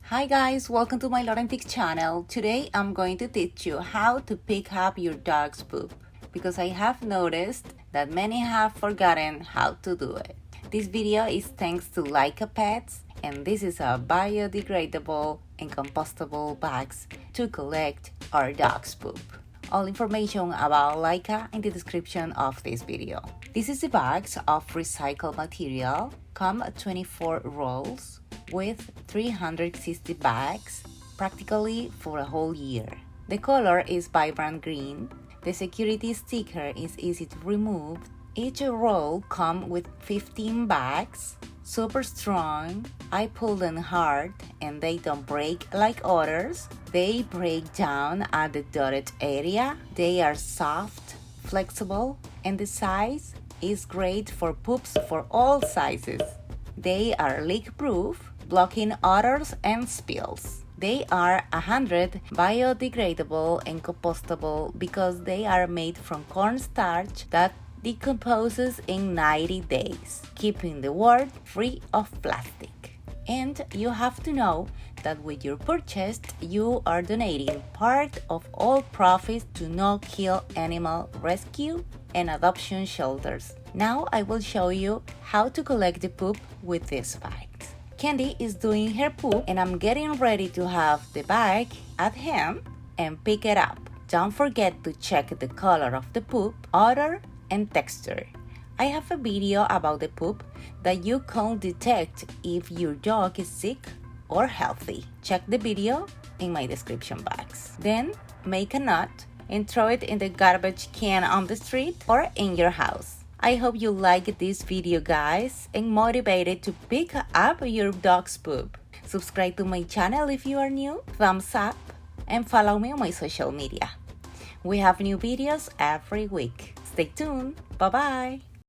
Hi guys, welcome to my Laurentic channel. Today I'm going to teach you how to pick up your dog's poop because I have noticed that many have forgotten how to do it. This video is thanks to Laika Pets, and this is a biodegradable and compostable bags to collect our dog's poop. All information about Laika in the description of this video. This is the bags of recycled material, come 24 rolls with 360 bags, practically for a whole year. The color is vibrant green. The security sticker is easy to remove. Each roll comes with 15 bags, super strong. I pull them hard and they don't break like others. They break down at the dotted area. They are soft, flexible, and the size is great for poops for all sizes. They are leak-proof, blocking odors and spills. They are 100% biodegradable and compostable because they are made from cornstarch that decomposes in 90 days, keeping the world free of plastic. And you have to know that with your purchase, you are donating part of all profits to no-kill animal rescue and adoption shelters. Now I will show you how to collect the poop with this bag. Candy is doing her poop and I'm getting ready to have the bag at hand and pick it up. Don't forget to check the color of the poop, odor, and texture. I have a video about the poop that you can detect if your dog is sick or healthy. Check the video in my description box. Then make a knot and throw it in the garbage can on the street or in your house. I hope you like this video guys and motivated to pick up your dog's poop. Subscribe to my channel if you are new, thumbs up, and follow me on my social media. We have new videos every week. Stay tuned. Bye-bye.